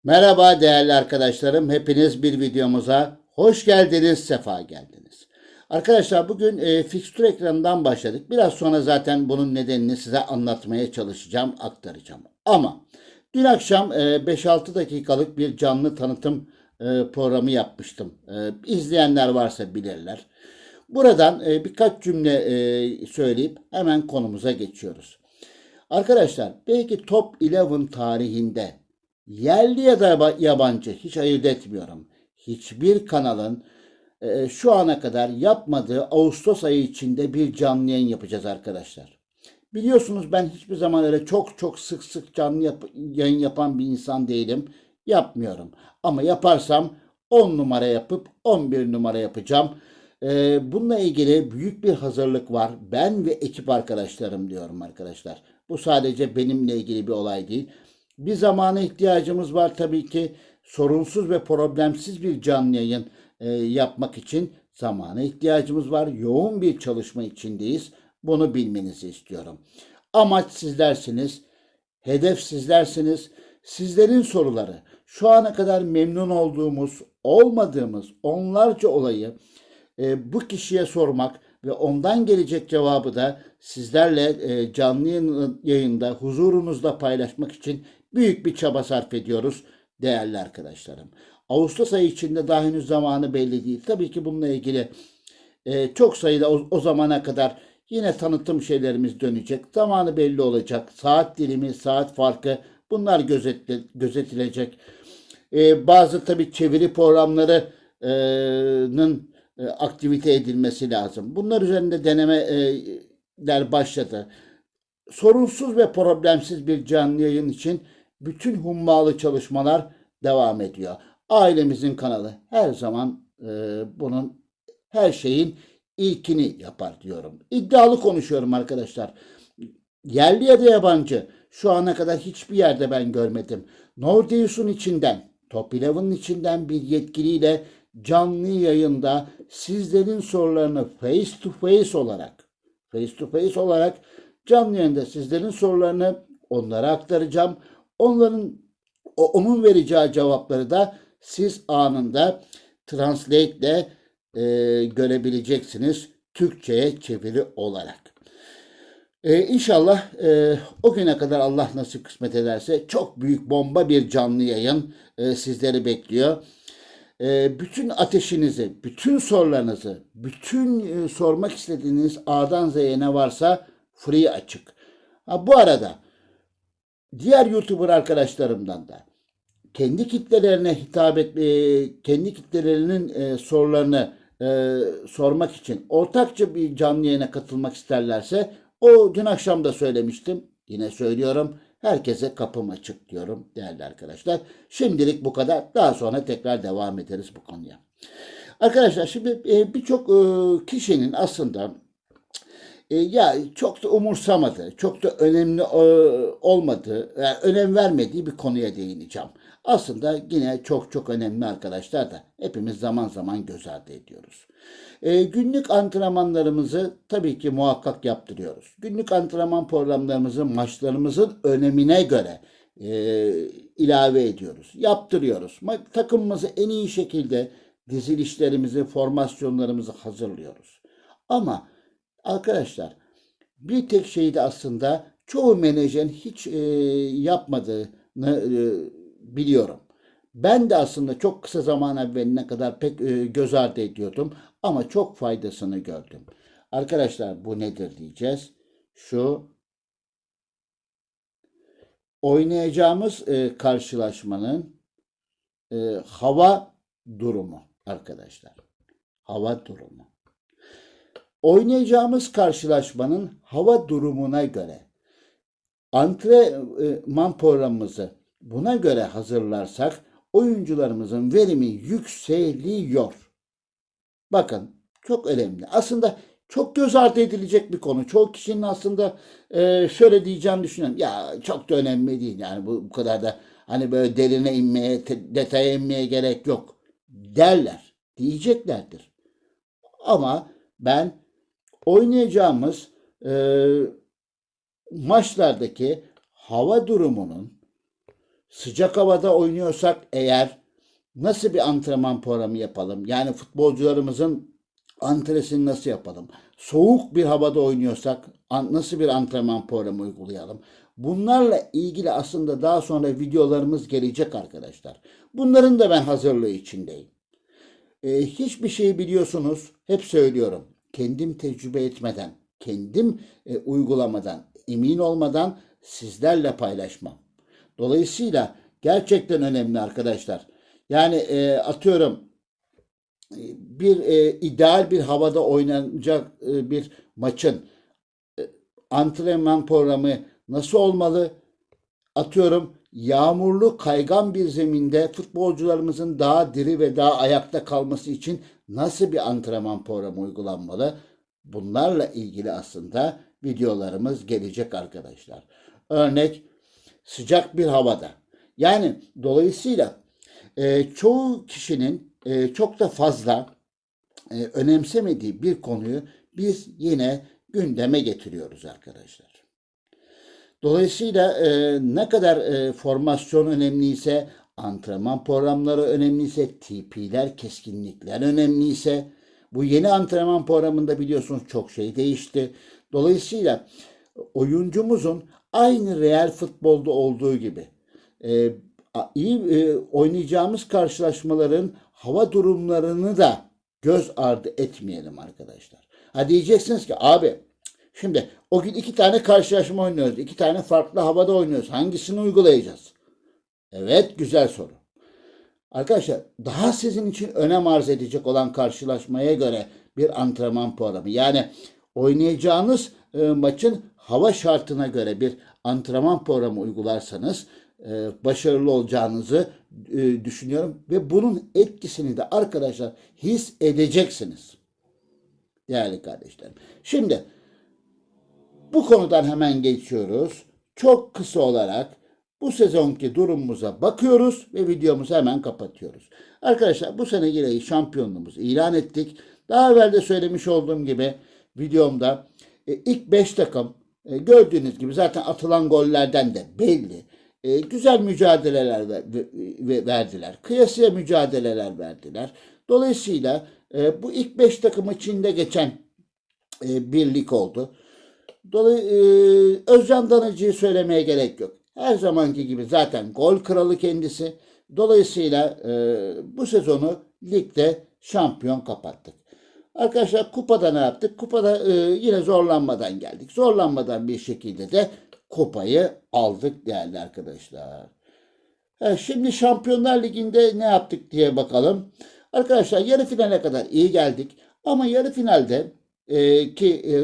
Merhaba değerli arkadaşlarım. Hepiniz bir videomuza hoş geldiniz, sefa geldiniz. Arkadaşlar bugün fikstür ekranından başladık. Biraz sonra zaten bunun nedenini size anlatmaya çalışacağım, aktaracağım. Ama dün akşam 5-6 dakikalık bir canlı tanıtım programı yapmıştım. İzleyenler varsa bilirler. Buradan birkaç cümle söyleyip hemen konumuza geçiyoruz. Arkadaşlar belki Top 11 tarihinde yerli ya da yabancı hiç ayırt etmiyorum. Hiçbir kanalın şu ana kadar yapmadığı Ağustos ayı içinde bir canlı yayın yapacağız arkadaşlar. Biliyorsunuz ben hiçbir zaman öyle çok sık sık yayın yapan bir insan değilim. Yapmıyorum. Ama yaparsam 10 numara yapıp 11 numara yapacağım. Bununla ilgili büyük bir hazırlık var. Ben ve ekip arkadaşlarım diyorum arkadaşlar. Bu sadece benimle ilgili bir olay değil. Bir zamana ihtiyacımız var tabii ki. Sorunsuz ve problemsiz bir canlı yayın yapmak için zamana ihtiyacımız var. Yoğun bir çalışma içindeyiz. Bunu bilmenizi istiyorum. Amaç sizlersiniz. Hedef sizlersiniz. Sizlerin soruları, şu ana kadar memnun olduğumuz, olmadığımız onlarca olayı bu kişiye sormak ve ondan gelecek cevabı da sizlerle canlı yayında huzurunuzda paylaşmak için büyük bir çaba sarf ediyoruz değerli arkadaşlarım. Ağustos ayı içinde daha henüz zamanı belli değil. Tabii ki bununla ilgili çok sayıda o zamana kadar yine tanıtım şeylerimiz dönecek. Zamanı belli olacak. Saat dilimi, saat farkı bunlar gözetilecek. Bazı tabii çeviri programlarının aktivite edilmesi lazım. Bunlar üzerinde denemeler başladı. Sorunsuz ve problemsiz bir canlı yayın için bütün hummalı çalışmalar devam ediyor. Ailemizin kanalı her zaman bunun her şeyin ilkini yapar diyorum. İddialı konuşuyorum arkadaşlar. Yerli ya da yabancı şu ana kadar hiçbir yerde ben görmedim. Nordeus'un içinden, Top 11'ın içinden bir yetkiliyle canlı yayında sizlerin sorularını face to face olarak canlı yayında sizlerin sorularını onlara aktaracağım. Onun vereceği cevapları da siz anında translate ile görebileceksiniz Türkçe'ye çeviri olarak. İnşallah o güne kadar Allah nasip kısmet ederse çok büyük bomba bir canlı yayın sizleri bekliyor. Bütün ateşinizi, bütün sorularınızı, bütün sormak istediğiniz A'dan Z'ye ne varsa free açık. Bu arada diğer YouTuber arkadaşlarımdan da kendi kitlelerine hitap kendi kitlelerinin sorularını sormak için ortakça bir canlı yayına katılmak isterlerse o dün akşam da söylemiştim. Yine söylüyorum. Herkese kapım açık diyorum değerli arkadaşlar. Şimdilik bu kadar. Daha sonra tekrar devam ederiz bu konuya. Arkadaşlar şimdi birçok kişinin aslında ya çok da umursamadığı, çok da önemli olmadığı, yani önem vermediği bir konuya değineceğim. Aslında yine çok önemli arkadaşlar da hepimiz zaman zaman göz ardı ediyoruz. Günlük antrenmanlarımızı tabii ki muhakkak yaptırıyoruz. Günlük antrenman programlarımızı maçlarımızın önemine göre ilave ediyoruz, yaptırıyoruz. Takımımızı en iyi şekilde dizilişlerimizi, formasyonlarımızı hazırlıyoruz. Ama arkadaşlar bir tek şeyi de aslında çoğu menajerin hiç yapmadığını biliyorum. Ben de aslında çok kısa zaman evveline kadar pek göz ardı ediyordum ama çok faydasını gördüm. Arkadaşlar bu nedir diyeceğiz. Şu oynayacağımız karşılaşmanın hava durumu arkadaşlar. Hava durumu. Oynayacağımız karşılaşmanın hava durumuna göre antrenman programımızı buna göre hazırlarsak oyuncularımızın verimi yükseliyor. Bakın çok önemli. Aslında çok göz ardı edilecek bir konu. Çoğu kişinin aslında şöyle diyeceğini düşünüyorum. Ya çok da önemli değil yani bu kadar da hani böyle derine inmeye, detaya inmeye gerek yok derler. Diyeceklerdir. Ama ben oynayacağımız maçlardaki hava durumunun Sıcak havada oynuyorsak eğer nasıl bir antrenman programı yapalım? Yani futbolcularımızın antresini nasıl yapalım? Soğuk bir havada oynuyorsak nasıl bir antrenman programı uygulayalım? Bunlarla ilgili aslında daha sonra videolarımız gelecek arkadaşlar. Bunların da ben hazırlığı içindeyim. Hiçbir şeyi biliyorsunuz, hep söylüyorum. Kendim tecrübe etmeden, kendim uygulamadan, emin olmadan sizlerle paylaşmam. Dolayısıyla gerçekten önemli arkadaşlar. Yani atıyorum bir ideal bir havada oynanacak bir maçın antrenman programı nasıl olmalı? Atıyorum yağmurlu kaygan bir zeminde futbolcularımızın daha diri ve daha ayakta kalması için nasıl bir antrenman programı uygulanmalı? Bunlarla ilgili aslında videolarımız gelecek arkadaşlar. Örnek sıcak bir havada. Yani dolayısıyla çoğu kişinin çok da fazla önemsemediği bir konuyu biz yine gündeme getiriyoruz arkadaşlar. Dolayısıyla ne kadar formasyon önemliyse, antrenman programları önemliyse, TP'ler, keskinlikler önemliyse, bu yeni antrenman programında biliyorsunuz çok şey değişti. Dolayısıyla oyuncumuzun aynı real futbolda olduğu gibi e, iyi oynayacağımız karşılaşmaların hava durumlarını da göz ardı etmeyelim arkadaşlar. Ha diyeceksiniz ki abi şimdi o gün iki tane karşılaşma oynuyoruz. İki tane farklı havada oynuyoruz. Hangisini uygulayacağız? Evet, güzel soru. Arkadaşlar daha sizin için önem arz edecek olan karşılaşmaya göre bir antrenman programı. Yani oynayacağınız maçın hava şartına göre bir antrenman programı uygularsanız başarılı olacağınızı düşünüyorum. Ve bunun etkisini de arkadaşlar his edeceksiniz. Değerli kardeşlerim. Şimdi bu konudan hemen geçiyoruz. Çok kısa olarak bu sezonki durumumuza bakıyoruz ve videomuzu hemen kapatıyoruz. Arkadaşlar bu sene yine şampiyonluğumuzu ilan ettik. Daha evvel de söylemiş olduğum gibi videomda ilk 5 takım gördüğünüz gibi zaten atılan gollerden de belli. Güzel mücadeleler verdiler. Kıyasıya mücadeleler verdiler. Dolayısıyla bu ilk 5 takım içinde geçen bir lig oldu. Özcan Danıcı'yı söylemeye gerek yok. Her zamanki gibi zaten gol kralı kendisi. Dolayısıyla bu sezonu ligde şampiyon kapattık. Arkadaşlar kupada ne yaptık? Kupada yine zorlanmadan geldik. Zorlanmadan bir şekilde de kupayı aldık değerli arkadaşlar. Şimdi Şampiyonlar Ligi'nde ne yaptık diye bakalım. Arkadaşlar yarı finale kadar iyi geldik. Ama yarı finalde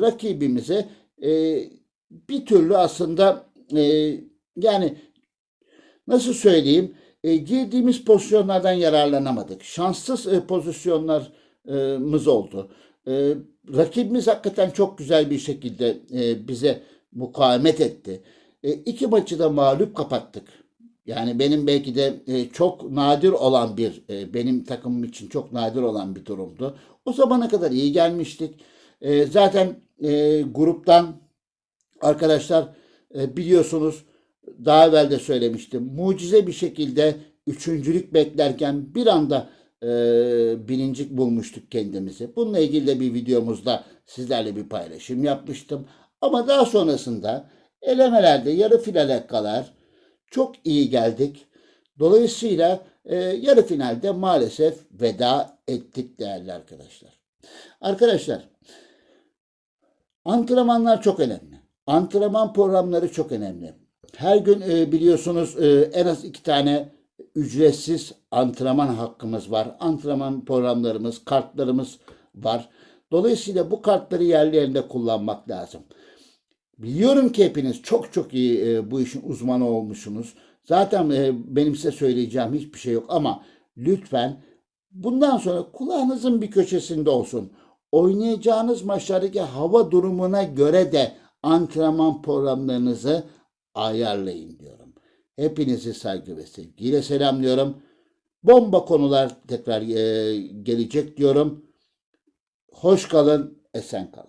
rakibimize bir türlü aslında yani nasıl söyleyeyim girdiğimiz pozisyonlardan yararlanamadık. Şanssız pozisyonlarımız oldu. Rakibimiz hakikaten çok güzel bir şekilde bize mukavemet etti. İki maçı da mağlup kapattık. Yani benim belki de çok nadir olan benim takımım için çok nadir olan bir durumdu. O zamana kadar iyi gelmiştik. Zaten gruptan arkadaşlar biliyorsunuz daha evvel de söylemiştim. Mucize bir şekilde üçüncülük beklerken bir anda birincik bulmuştuk kendimizi. Bununla ilgili de bir videomuzda sizlerle bir paylaşım yapmıştım. Ama daha sonrasında elemelerde yarı finale kadar çok iyi geldik. Dolayısıyla yarı finalde maalesef veda ettik değerli arkadaşlar. Arkadaşlar antrenmanlar çok önemli. Antrenman programları çok önemli. Her gün biliyorsunuz en az 2 tane ücretsiz antrenman hakkımız var. Antrenman programlarımız, kartlarımız var. Dolayısıyla bu kartları yerli yerinde kullanmak lazım. Biliyorum ki hepiniz çok çok iyi bu işin uzmanı olmuşsunuz. Zaten benim size söyleyeceğim hiçbir şey yok ama lütfen bundan sonra kulağınızın bir köşesinde olsun. Oynayacağınız maçlardaki hava durumuna göre de antrenman programlarınızı ayarlayın diyorum. Hepinizi saygı ve sevgiyle selamlıyorum. Bomba konular tekrar gelecek diyorum. Hoş kalın, esen kalın.